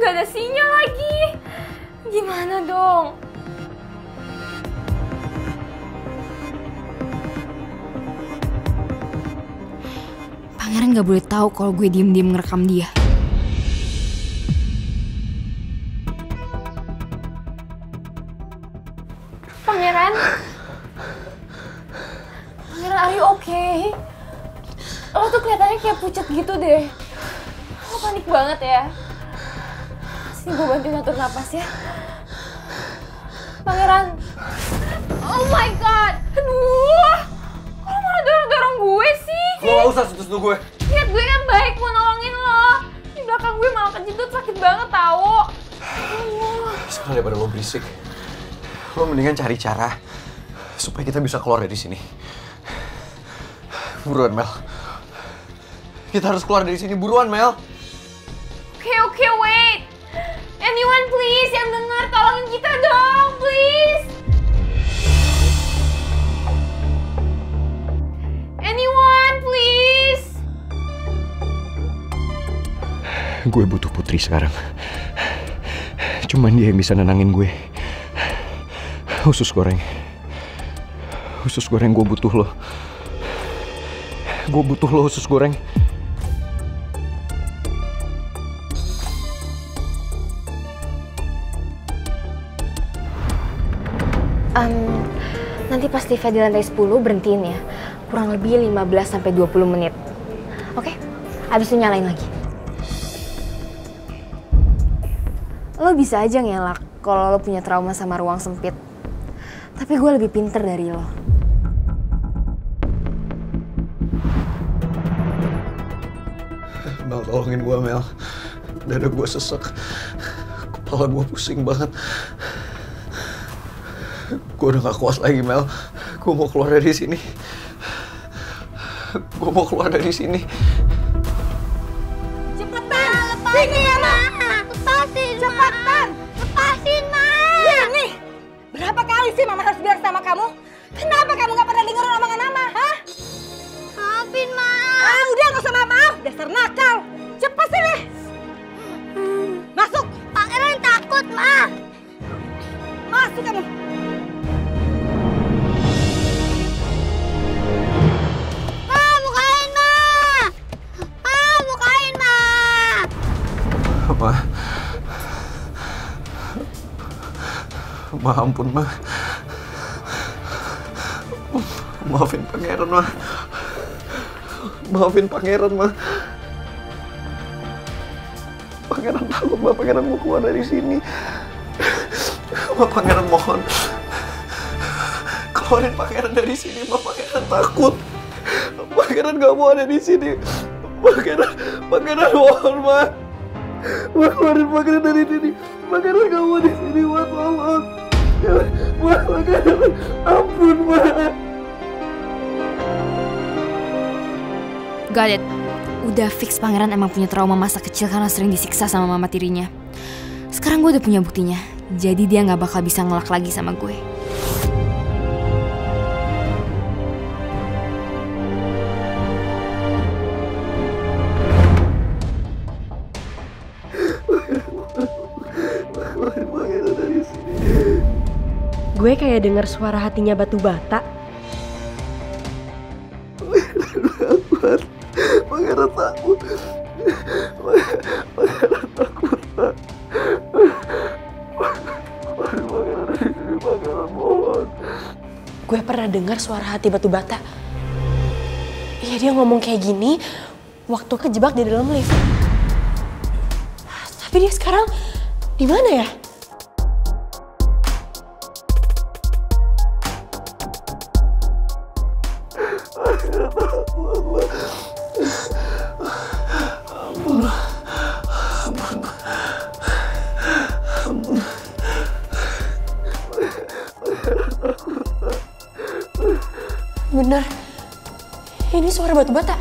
Gak ada sinyal lagi. Gimana dong? Pangeran gak boleh tahu kalau gue diem-diem ngerekam dia. Pangeran? Pangeran, are you okay? Lo tuh kelihatannya kayak pucat gitu deh. Lo panik banget ya. Sini gue bantuin atur napas ya. Pangeran. Oh my god. Aduh. Kok lo malah dorong-dorong gue sih? Lo gak usah sentuh gue. Lihat gue kan baik mau nolongin lo. Di belakang gue malah kejutut sakit banget tau. Sekarang daripada lo berisik, lo mendingan cari cara supaya kita bisa keluar dari sini. Buruan, Mel. Kita harus keluar dari sini. Buruan, Mel. Oke, wait. Anyone please yang dengar, tolongin kita dong, please. Anyone please. Gue butuh Putri sekarang. Cuman dia yang bisa nenangin gue. Usus goreng. Usus goreng, gue butuh lo. Gue butuh lo, usus goreng. Nanti pas TV di lantai 10 berhentiin ya. Kurang lebih 15-20 menit. Oke? Abis itu nyalain lagi. Lo bisa aja ngelak kalau lo punya trauma sama ruang sempit. Tapi gue lebih pinter dari lo. Mel, tolongin gue, Mel. Dada gue sesek. Kepala gue pusing banget. Gue udah gak kuat lagi, Mel. Gue mau keluar dari sini. Gue mau keluar dari sini. Cepetan! Sini ya, Ma! Lepasin, cepetan! Lepasin, Ma! Ya, nih! Berapa kali sih Mama harus bilang sama kamu? Kenapa kamu gak pernah dengerin omongan Mama, hah? Maafin, Ma! Ah, udah gak usah maaf! Dasar nakal! Cepet sini! Masuk! Pangeran takut, Ma! Masuk kamu! Ma. Ma, ampun, Ma. Maafin Pangeran, Ma. Maafin Pangeran, Ma. Pangeran takut, Ma. Pangeran mau keluar dari sini. Ma, Pangeran mohon. Keluarin Pangeran dari sini, Ma. Pangeran takut. Pangeran gak mau ada di sini. Pangeran mohon, Ma. Ma, keluarin Pangeran dari sini. Pangeran gak mau di sini, Ma. Tolong. Ma, Pangeran. Ampun, Ma. Got it. Udah fix Pangeran emang punya trauma masa kecil karena sering disiksa sama mama tirinya. Sekarang gue udah punya buktinya. Jadi dia gak bakal bisa ngelak lagi sama gue. Gue kayak dengar suara hatinya batu bata. Pangeran takut. Pangeran takut, Pak. Pangeran dari sini, Pangeran mohon. Gue pernah dengar suara hati batu bata. Iya, dia ngomong kayak gini waktu kejebak di dalam lift. Tapi dia sekarang di mana ya? Bener, ini suara batu bata.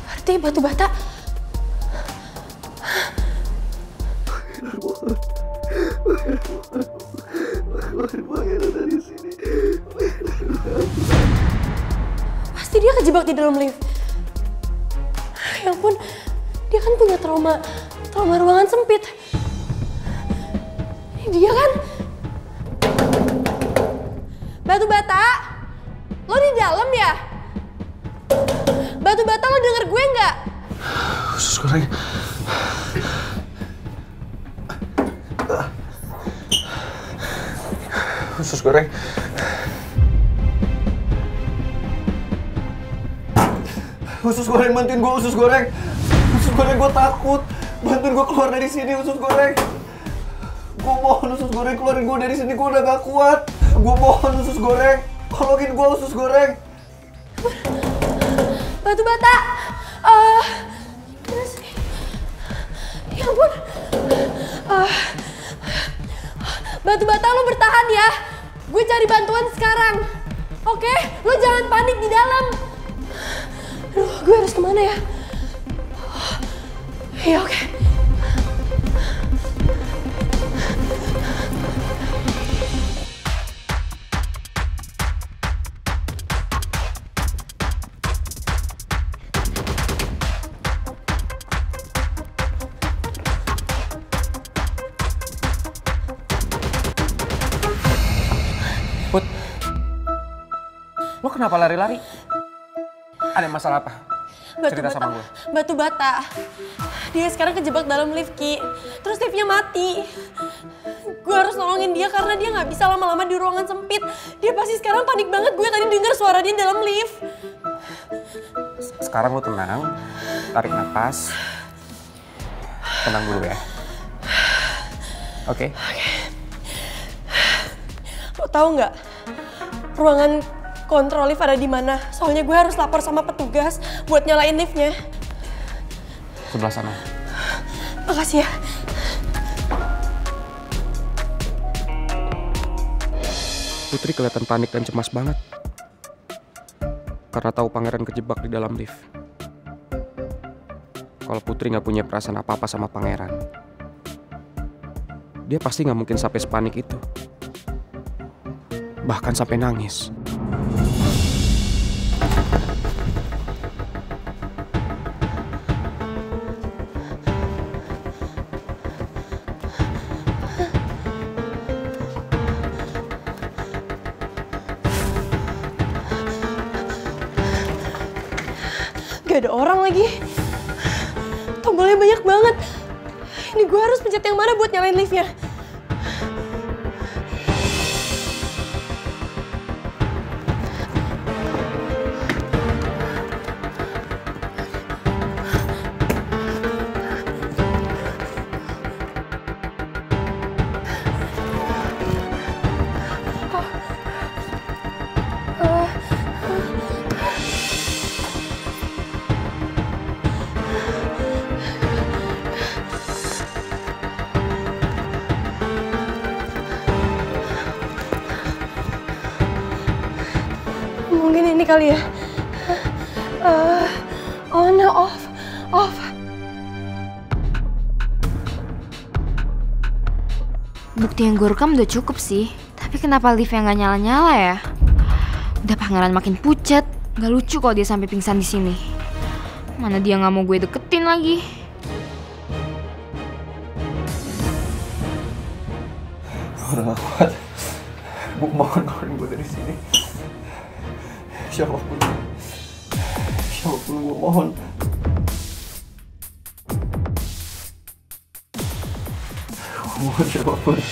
Berarti batu bata. Pasti dia kejebak di dalam lift. Ya ampun, Dia kan punya trauma ruangan sempit. Dia kan... Batu Bata, lo di dalam ya? Batu Bata, lo denger gue nggak? Usus goreng. Usus goreng. Usus goreng, bantuin gue, usus goreng. Usus goreng, gue takut. Bantuin gue keluar dari sini, usus goreng. Gue mohon usus goreng, keluarin gue dari sini, gue udah gak kuat. Gue mohon usus goreng, tolongin gue usus goreng. Batu Bata, gimana sih? Ya ampun. Batu Bata, lo bertahan ya. Gue cari bantuan sekarang. Oke? Lo jangan panik di dalam. Aduh, gue harus kemana ya? Ya oke. Put, lo kenapa lari-lari? Ada masalah apa? Cerita sama gue. Batu Bata. Dia sekarang kejebak dalam lift, Ki. Terus liftnya mati. Gue harus nolongin dia karena dia nggak bisa lama-lama di ruangan sempit. Dia pasti sekarang panik banget. Gue tadi dengar suara dia dalam lift. Sekarang lo tenang, tarik nafas. Tenang dulu ya. Oke? Lo tahu nggak ruangan kontrol lift ada di mana? Soalnya gue harus lapor sama petugas buat nyalain liftnya. Sebelah sana. Makasih ya. Putri kelihatan panik dan cemas banget. Karena tahu pangeran kejebak di dalam lift. Kalau Putri nggak punya perasaan apa-apa sama pangeran, dia pasti nggak mungkin sampai sepanik itu. Bahkan sampai nangis. Gak ada orang lagi. Tombolnya banyak banget. Ini gue harus pencet yang mana buat nyalain liftnya? Mungkin ini kali ya. Oh no, off. Bukti yang gue rekam udah cukup sih. Tapi kenapa liftnya nggak nyala-nyala ya? Udah pangeran makin pucat. Gak lucu kalau dia sampai pingsan di sini. Mana dia nggak mau gue deketin lagi. Udah gak kuat. Gue mohon keluarin gue dari sini. Siapapun gue mohon. Gue mohon siapapun.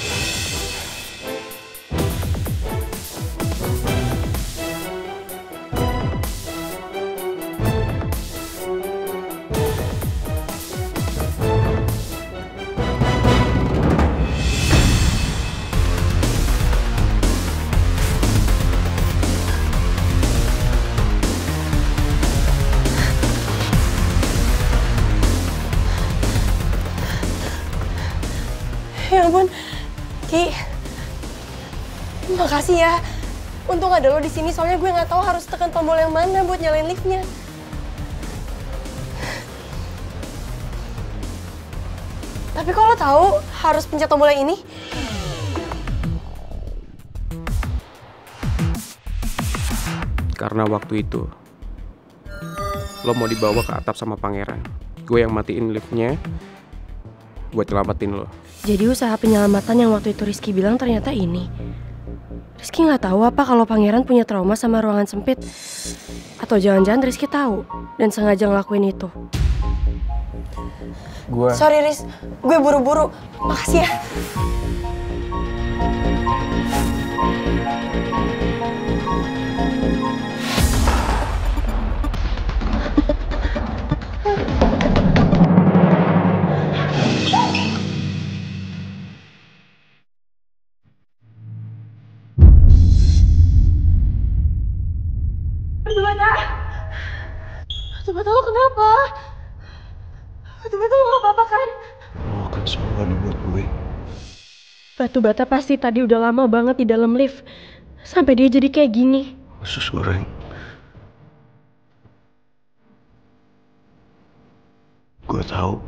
Ya ampun, Ki. Makasih ya. Untung ada lo di sini, soalnya gue nggak tahu harus tekan tombol yang mana buat nyalain liftnya. Tapi kalau tahu harus pencet tombol yang ini. Karena waktu itu lo mau dibawa ke atap sama pangeran. gue yang matiin liftnya buat nyelamatin lo. Jadi usaha penyelamatan yang waktu itu Rizky bilang ternyata ini. Rizky nggak tahu apa kalau Pangeran punya trauma sama ruangan sempit. Atau jangan-jangan Rizky tahu dan sengaja ngelakuin itu. Sorry Riz, gue buru-buru. Makasih ya. Batu-bata lo kenapa? Batu-bata lo gak apa-apa kan? Lo kan semua dibuat gue. Batu-bata pasti tadi udah lama banget di dalam lift. Sampai dia jadi kayak gini. Usus goreng. Gue tahu.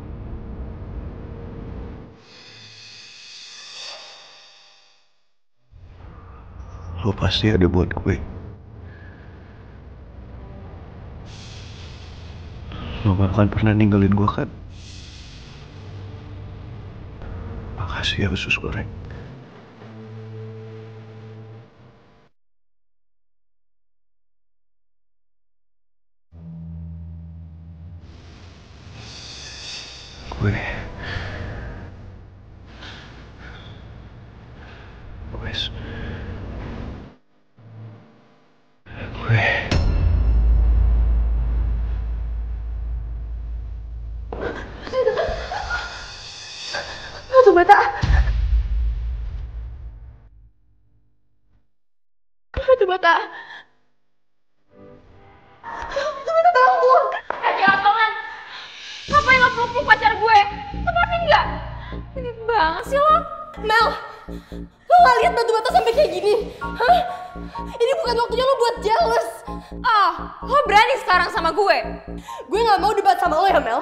Lo pasti ada buat gue. Lo gak akan pernah ninggalin gue kan? Makasih ya usus goreng. Gue Batu-bata! Batu-bata! Batu-bata bangun! Jangan! Ngapain lo peluk-peluk pacar gue? Lepasin nggak? Genit banget sih lo. Mel, lo gak lihat Batu-bata sampai kayak gini? Hah? Ini bukan waktunya lo buat jealous. Lo berani sekarang sama gue? Gue gak mau debat sama lo ya Mel.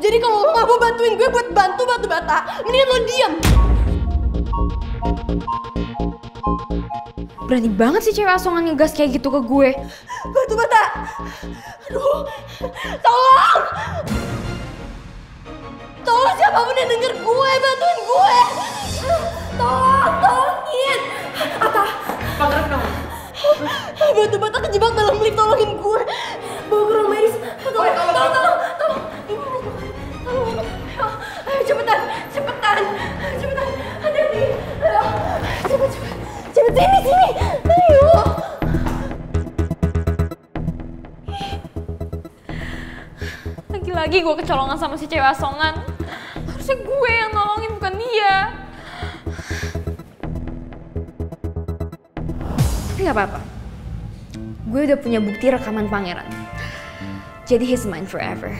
Jadi kalau lo gak mau bantuin gue buat bantu Batu-bata, mendingan lo diam. Berani banget sih cewek asongan ngegas kayak gitu ke gue. Batu-bata! Aduh, tolong! Tolong siapapun yang denger gue, bantuin gue! Tolongin! Apa? Pangeran dong. Batu-bata kejebak dalam lift, tolongin gue! Bawa ke ruang medis! Tolong! Ayo cepetan! Hati-hati! Ayo! Cepet sini! Ayo! Lagi-lagi gue kecolongan sama si cewek asongan. Harusnya gue yang nolongin, bukan dia. Tapi gak apa-apa. Gue udah punya bukti rekaman Pangeran. Jadi he's mine forever.